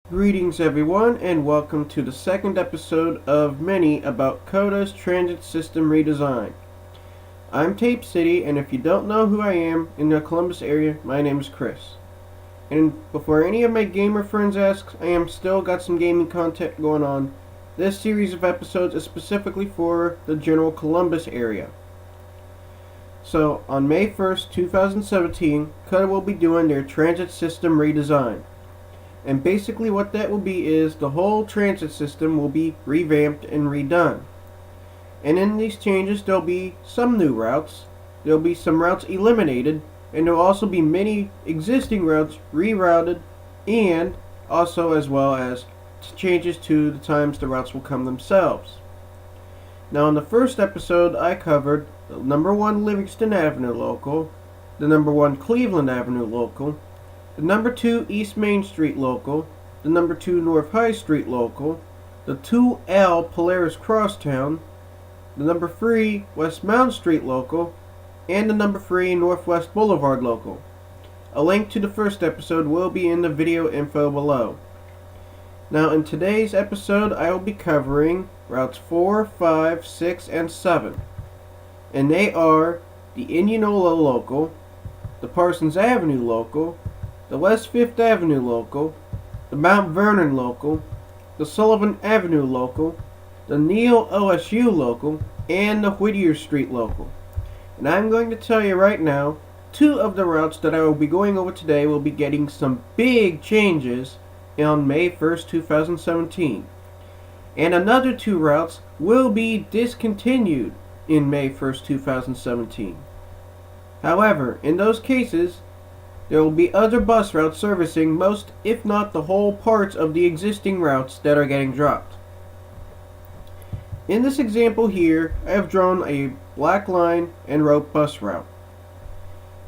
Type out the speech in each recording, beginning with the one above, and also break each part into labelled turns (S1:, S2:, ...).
S1: Greetings everyone, and welcome to the second episode of many about COTA's transit system redesign. I'm Tape City, and if you don't know who I am in the Columbus area, my name is Chris. And before any of my gamer friends ask, I am still got some gaming content going on. This series of episodes is specifically for the general Columbus area. So, on May 1st, 2017, COTA will be doing their transit system redesign. And basically what that will be is the whole transit system will be revamped and redone. And in these changes there'll be some new routes, there'll be some routes eliminated, and there'll also be many existing routes rerouted, and also as well as changes to the times the routes will come themselves. Now in the first episode I covered the number 1 Livingston Avenue local, the number 1 Cleveland Avenue local, the number 2 East Main Street local, the number 2 North High Street local, the 2L Polaris Crosstown, the number 3 West Mount Street local, and the number 3 Northwest Boulevard local. A link to the first episode will be in the video info below. Now in today's episode I will be covering routes 4, 5, 6, and 7. And they are the Indianola local, the Parsons Avenue local, the West 5th Avenue local, the Mount Vernon local, the Sullivan Avenue local, the Neal OSU local, and the Whittier Street local. And I'm going to tell you right now, 2 of the routes that I will be going over today will be getting some big changes on May 1st, 2017. And another 2 routes will be discontinued in May 1st, 2017. However, in those cases, there will be other bus routes servicing most, if not the whole parts of the existing routes that are getting dropped. In this example here, I have drawn a black line and rope bus route.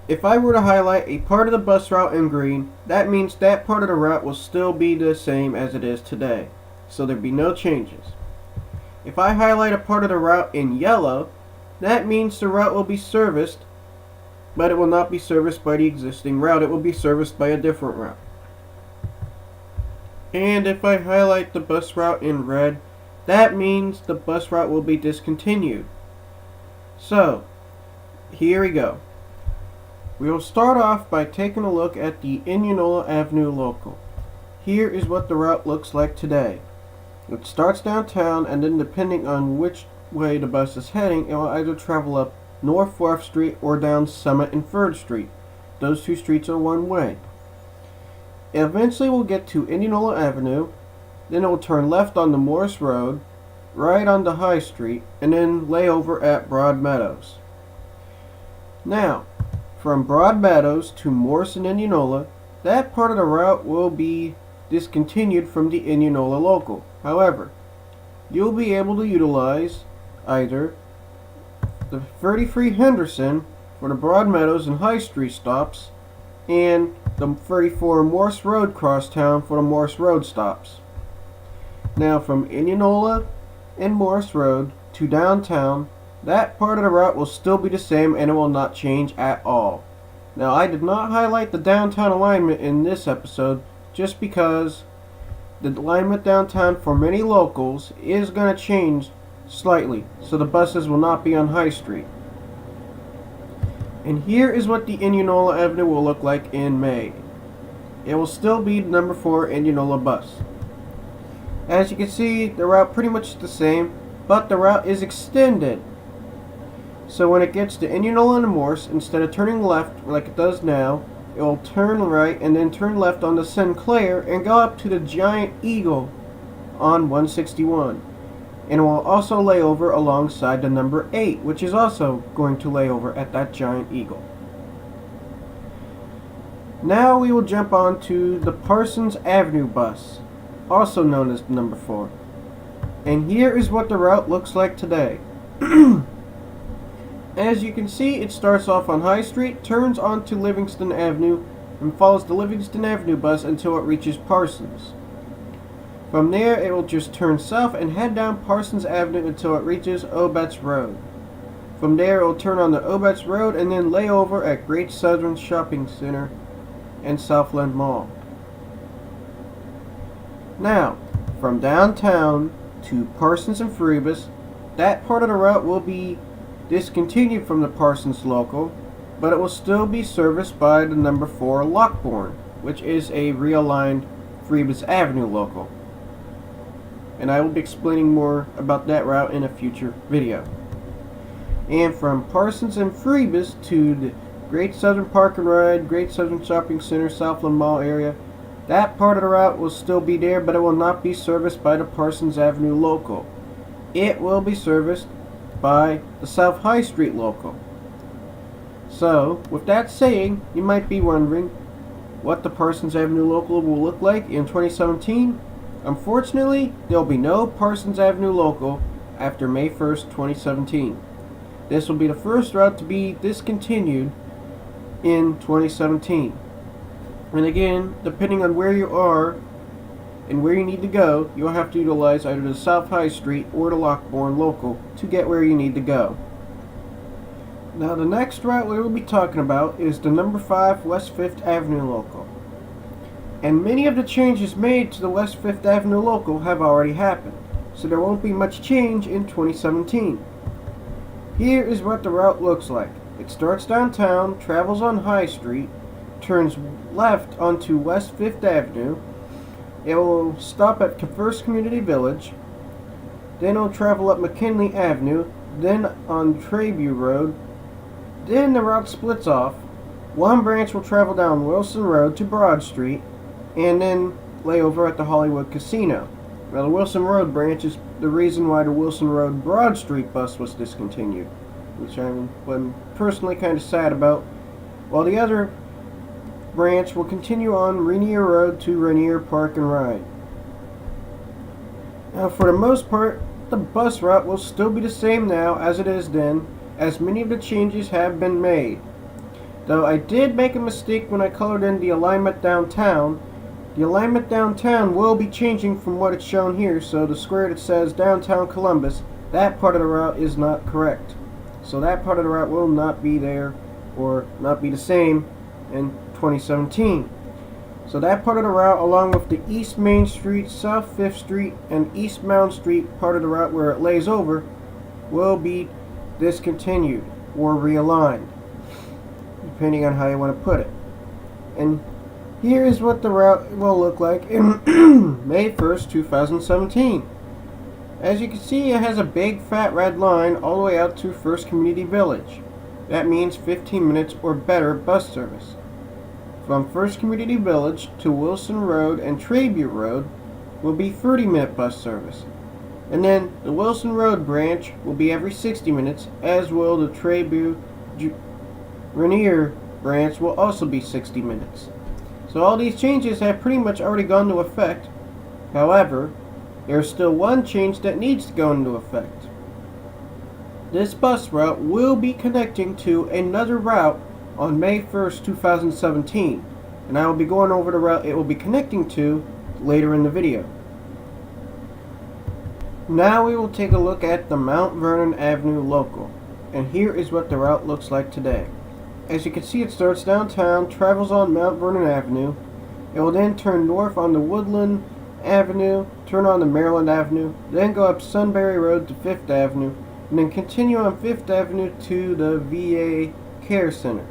S1: If I were to highlight a part of the bus route in green, that means that part of the route will still be the same as it is today, so there'd be no changes. If I highlight a part of the route in yellow, that means the route will be serviced, but it will not be serviced by the existing route, it will be serviced by a different route. And if I highlight the bus route in red, that means the bus route will be discontinued. So, here we go. We will start off by taking a look at the Indianola Avenue local. Here is what the route looks like today. It starts downtown, and then depending on which way the bus is heading, it will either travel up North 4th Street or down Summit and 3rd Street. Those 2 streets are one way. Eventually we'll get to Indianola Avenue, then it will turn left onto Morris Road, right onto High Street, and then lay over at Broad Meadows. Now, from Broad Meadows to Morris and Indianola, that part of the route will be discontinued from the Indianola local. However, you'll be able to utilize either the 33 Henderson for the Broad Meadows and High Street stops, and the 34 Morse Road Crosstown for the Morse Road stops. Now from Indianola and Morse Road to downtown, that part of the route will still be the same and it will not change at all. Now I did not highlight the downtown alignment in this episode just because the alignment downtown for many locals is going to change slightly, so the buses will not be on High Street. And here is what the Indianola Avenue will look like in May. It will still be the number 4 Indianola bus. As you can see, the route pretty much is the same, but the route is extended. So when it gets to Indianola and Morse, instead of turning left like it does now, it will turn right and then turn left onto Sinclair and go up to the Giant Eagle on 161. And it will also lay over alongside the number 8, which is also going to lay over at that Giant Eagle. Now we will jump on to the Parsons Avenue bus, also known as the number 4. And here is what the route looks like today. As you can see, it starts off on High Street, turns onto Livingston Avenue, and follows the Livingston Avenue bus until it reaches Parsons. From there, it will just turn south and head down Parsons Avenue until it reaches Obetz Road. From there, it will turn on the Obetz Road and then lay over at Great Southern Shopping Center and Southland Mall. Now, from downtown to Parsons and Freebus, that part of the route will be discontinued from the Parsons local, but it will still be serviced by the number 4 Lockbourne, which is a realigned Freebus Avenue local. And I will be explaining more about that route in a future video. And from Parsons and Freebus to the Great Southern Park and Ride, Great Southern Shopping Center, Southland Mall area, that part of the route will still be there, but it will not be serviced by the Parsons Avenue local. It will be serviced by the South High Street local. So, with that saying, you might be wondering what the Parsons Avenue local will look like in 2017. Unfortunately, there will be no Parsons Avenue local after May 1st, 2017. This will be the first route to be discontinued in 2017. And again, depending on where you are and where you need to go, you'll have to utilize either the South High Street or the Lockbourne local to get where you need to go. Now the next route we will be talking about is the number 5 West 5th Avenue local. And many of the changes made to the West 5th Avenue local have already happened, so there won't be much change in 2017. Here is what the route looks like. It starts downtown, travels on High Street, turns left onto West 5th Avenue. It will stop at First Community Village, then it will travel up McKinley Avenue, then on Treview Road. Then the route splits off. One branch will travel down Wilson Road to Broad Street, and then lay over at the Hollywood Casino. Now the Wilson Road branch is the reason why the Wilson Road Broad Street bus was discontinued, which I'm personally kind of sad about. While the other branch will continue on Rainier Road to Rainier Park and Ride. Now for the most part, the bus route will still be the same now as it is then, as many of the changes have been made. Though I did make a mistake when I colored in the alignment downtown. The alignment downtown will be changing from what it's shown here, so the square that says downtown Columbus, that part of the route is not correct. So that part of the route will not be there, or not be the same in 2017. So that part of the route, along with the East Main Street, South 5th Street, and East Mound Street part of the route where it lays over, will be discontinued or realigned, depending on how you want to put it. And here is what the route will look like in May 1st, 2017. As you can see, it has a big fat red line all the way out to First Community Village. That means 15 minutes or better bus service. From First Community Village to Wilson Road and Treview Road will be 30-minute bus service. And then the Wilson Road branch will be every 60 minutes, as will the Treview Rainier branch will also be 60 minutes. So all these changes have pretty much already gone into effect. However, there is still one change that needs to go into effect. This bus route will be connecting to another route on May 1st, 2017, and I will be going over the route it will be connecting to later in the video. Now we will take a look at the Mount Vernon Avenue local, and here is what the route looks like today. As you can see, it starts downtown, travels on Mount Vernon Avenue. It will then turn north on the Woodland Avenue, turn on the Maryland Avenue, then go up Sunbury Road to 5th Avenue, and then continue on 5th Avenue to the VA Care Center.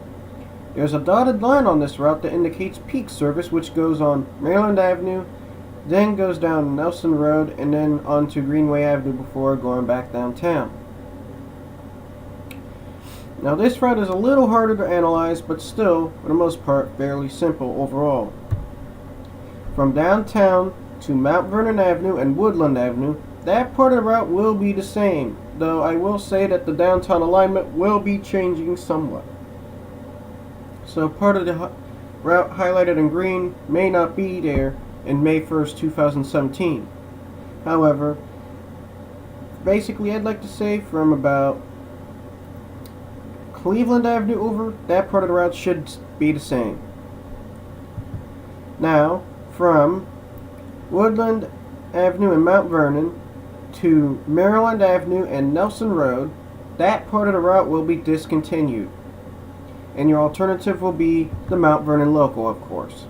S1: There's a dotted line on this route that indicates peak service, which goes on Maryland Avenue, then goes down Nelson Road, and then onto Greenway Avenue before going back downtown. Now this route is a little harder to analyze, but still, for the most part, fairly simple overall. From downtown to Mount Vernon Avenue and Woodland Avenue, that part of the route will be the same, though I will say that the downtown alignment will be changing somewhat. So part of the route highlighted in green may not be there in May 1st, 2017. However, basically I'd like to say from about Cleveland Avenue over, that part of the route should be the same. Now, from Woodland Avenue and Mount Vernon to Maryland Avenue and Nelson Road, that part of the route will be discontinued. And your alternative will be the Mount Vernon local, of course.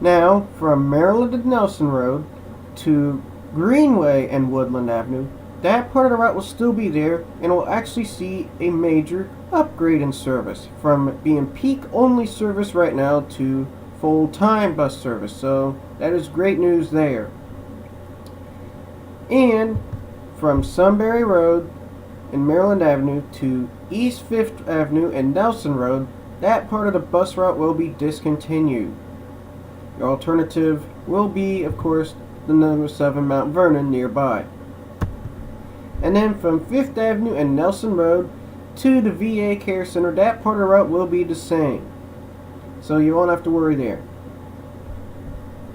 S1: Now, from Maryland and Nelson Road to Greenway and Woodland Avenue, that part of the route will still be there and will actually see a major upgrade in service from being peak only service right now to full-time bus service. So that is great news there. And from Sunbury Road and Maryland Avenue to East 5th Avenue and Nelson Road, that part of the bus route will be discontinued. Your alternative will be, of course, the number 7 Mount Vernon nearby. And then from 5th Avenue and Nelson Road to the VA Care Center, that part of the route will be the same. So you won't have to worry there.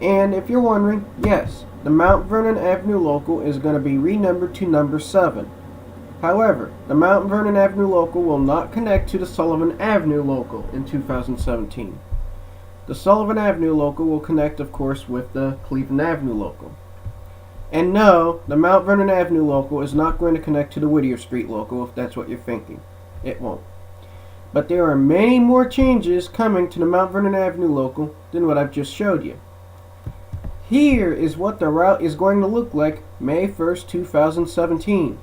S1: And if you're wondering, yes, the Mount Vernon Avenue local is going to be renumbered to number 7. However, the Mount Vernon Avenue local will not connect to the Sullivan Avenue local in 2017. The Sullivan Avenue local will connect, of course, with the Cleveland Avenue local. And no, the Mount Vernon Avenue local is not going to connect to the Whittier Street local, if that's what you're thinking. It won't. But there are many more changes coming to the Mount Vernon Avenue local than what I've just showed you. Here is what the route is going to look like May 1st, 2017.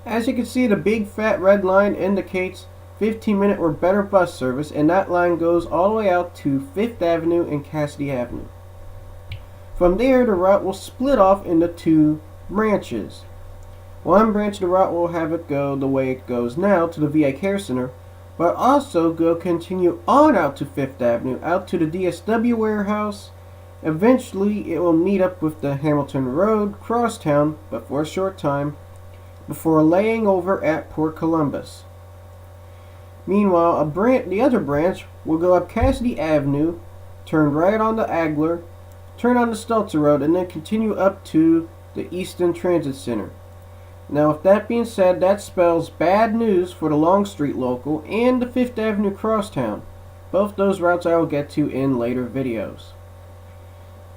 S1: As you can see, the big fat red line indicates 15-minute or better bus service, and that line goes all the way out to 5th Avenue and Cassidy Avenue. From there, the route will split off into 2 branches. One branch of the route will have it go the way it goes now to the VA Care Center, but also continue on out to 5th Avenue, out to the DSW warehouse. Eventually, it will meet up with the Hamilton Road crosstown, but for a short time, before laying over at Port Columbus. Meanwhile, the other branch will go up Cassidy Avenue, turn right onto Agler, turn onto Stelzer Road, and then continue up to the Easton Transit Center. Now, with that being said, that spells bad news for the Longstreet local and the 5th Avenue crosstown. Both those routes I will get to in later videos.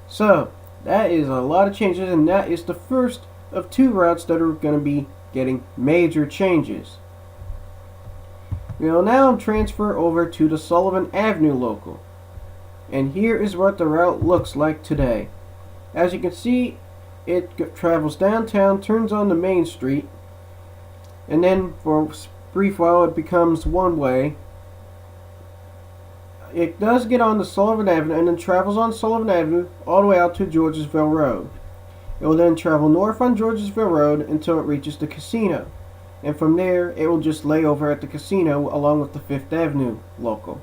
S1: So, that is a lot of changes, and that is the first of 2 routes that are going to be getting major changes. We will now transfer over to the Sullivan Avenue local. And here is what the route looks like today. As you can see, it travels downtown, turns on the Main Street, and then for a brief while it becomes one-way. It does get on the Sullivan Avenue and then travels on Sullivan Avenue all the way out to Georgesville Road. It will then travel north on Georgesville Road until it reaches the casino. And from there, it will just lay over at the casino along with the 5th Avenue local.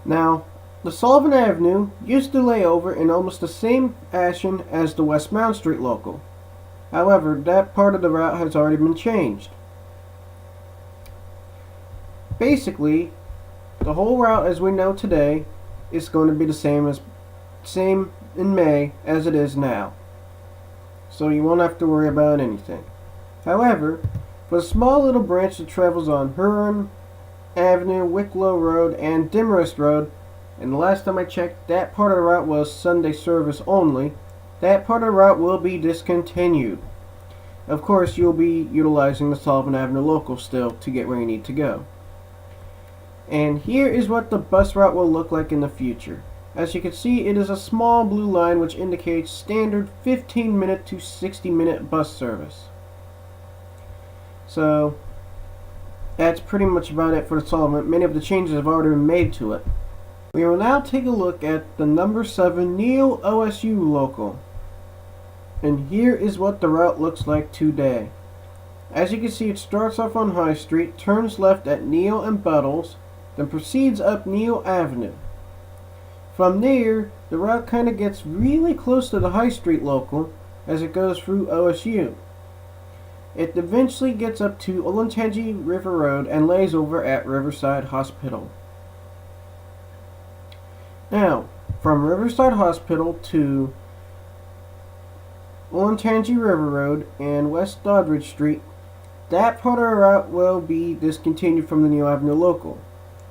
S1: Now, the Sullivan Avenue used to lay over in almost the same fashion as the West Mount Street local. However, that part of the route has already been changed. Basically, the whole route as we know today is going to be the same in May as it is now. So you won't have to worry about anything. However, for the small little branch that travels on Huron Avenue, Wicklow Road, and Demarest Road, and the last time I checked, that part of the route was Sunday service only, that part of the route will be discontinued. Of course, you'll be utilizing the Sullivan Avenue local still to get where you need to go. And here is what the bus route will look like in the future. As you can see, it is a small blue line which indicates standard 15-minute to 60-minute bus service. So, that's pretty much about it for the Sullivan. Many of the changes have already been made to it. We will now take a look at the number 7 Neal OSU local. And here is what the route looks like today. As you can see, it starts off on High Street, turns left at Neal and Buttles, then proceeds up Neal Avenue. From there, the route kind of gets really close to the High Street local as it goes through OSU. It eventually gets up to Olentangy River Road and lays over at Riverside Hospital. Now, from Riverside Hospital to Olentangy River Road and West Doddridge Street, that part of the route will be discontinued from the Neal Avenue local.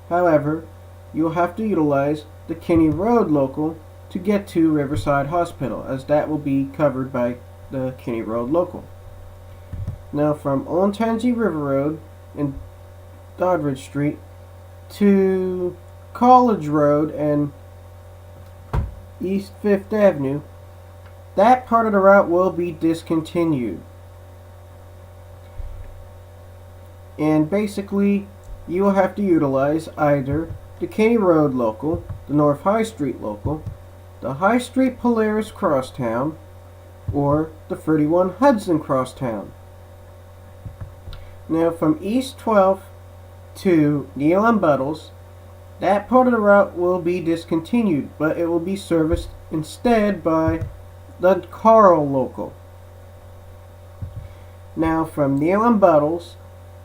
S1: However, you'll have to utilize the Kinney Road local to get to Riverside Hospital, as that will be covered by the Kinney Road local. Now, from Olentangy River Road and Doddridge Street to College Road and East 5th Avenue, that part of the route will be discontinued. And basically, you will have to utilize either the Kenny Road local, the North High Street local, the High Street Polaris Crosstown, or the 31 Hudson Crosstown. Now from East 12th to Neal and Buttles, that part of the route will be discontinued, but it will be serviced instead by the Carl local. Now from Neal and Buttles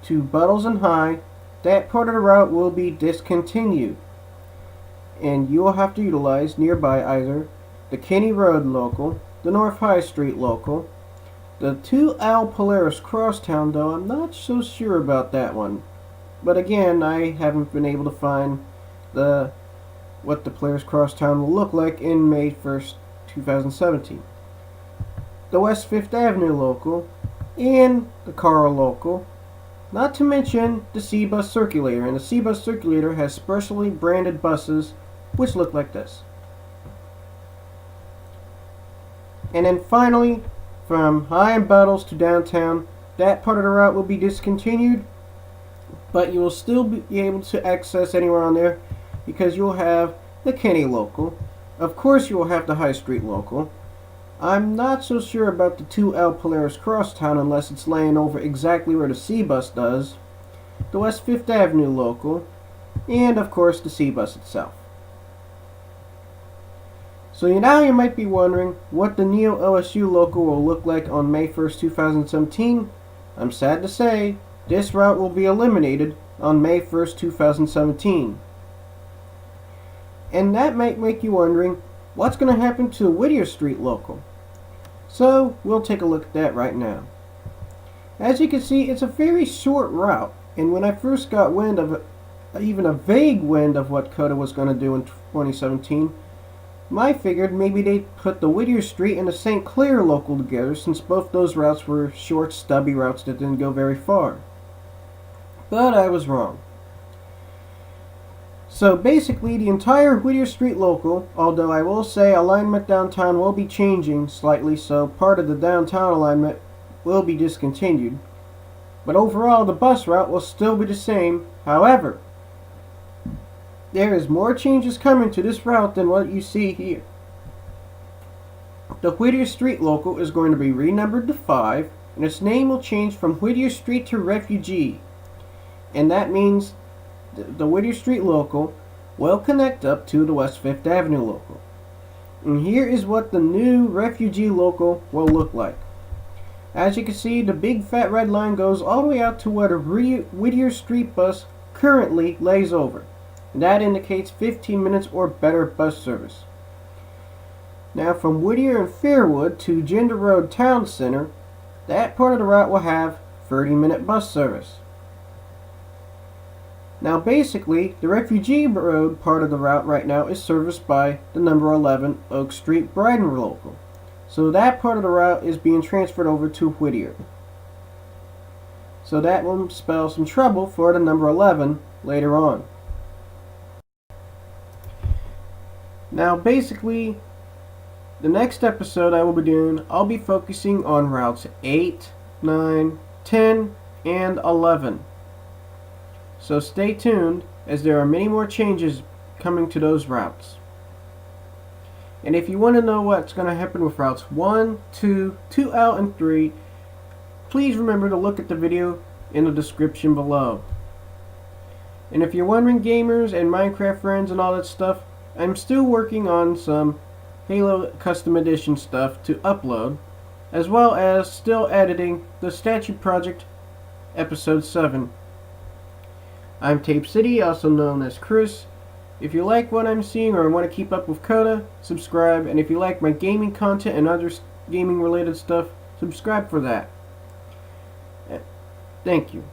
S1: to Buttles and High, that part of the route will be discontinued, and you will have to utilize nearby either the Kenny Road local, the North High Street local, the 2L Polaris Crosstown, though I'm not so sure about that one. But again, I haven't been able to find what the Polaris Crosstown will look like in May 1st, 2017. The West 5th Avenue local and the Carl local, not to mention the C-Bus Circulator, and the C-Bus Circulator has specially branded buses which look like this. And then finally, from High and Buttles to downtown, that part of the route will be discontinued, but you will still be able to access anywhere on there because you'll have the Kenny local. Of course you will have the High Street local. I'm not so sure about the 2L Polaris Crosstown unless it's laying over exactly where the C-Bus does, the West 5th Avenue local, and of course the C-Bus itself. So now you might be wondering what the Neal OSU local will look like on May 1st, 2017. I'm sad to say, this route will be eliminated on May 1st, 2017. And that might make you wondering, what's going to happen to the Whittier Street local? So, we'll take a look at that right now. As you can see, it's a very short route, and when I first got wind of it, even a vague wind of what COTA was going to do in 2017, I figured maybe they'd put the Whittier Street and the St. Clair local together, since both those routes were short, stubby routes that didn't go very far. But I was wrong. So basically, the entire Whittier Street local, although I will say alignment downtown will be changing slightly, so part of the downtown alignment will be discontinued. But overall, the bus route will still be the same. However, there is more changes coming to this route than what you see here. The Whittier Street local is going to be renumbered to 5, and its name will change from Whittier Street to Refugee. And that means the Whittier Street local will connect up to the West 5th Avenue local. And here is what the new Refugee local will look like. As you can see, the big fat red line goes all the way out to where the Whittier Street bus currently lays over. And that indicates 15 minutes or better bus service. Now from Whittier and Fairwood to Gender Road Town Center, that part of the route will have 30-minute bus service. Now basically, the Refugee Road part of the route right now is serviced by the number 11 Oak Street Bryden local. So that part of the route is being transferred over to Whittier. So that will spell some trouble for the number 11 later on. Now basically, the next episode I will be doing, I'll be focusing on routes 8, 9, 10, and 11. So stay tuned, as there are many more changes coming to those routes. And if you want to know what's going to happen with routes 1, 2, 2L, and 3, please remember to look at the video in the description below. And if you're wondering, gamers and Minecraft friends and all that stuff, I'm still working on some Halo Custom Edition stuff to upload, as well as still editing the Statue Project Episode 7. I'm Tape City, also known as Chris. If you like what I'm seeing or want to keep up with COTA, subscribe, and if you like my gaming content and other gaming related stuff, subscribe for that. Thank you.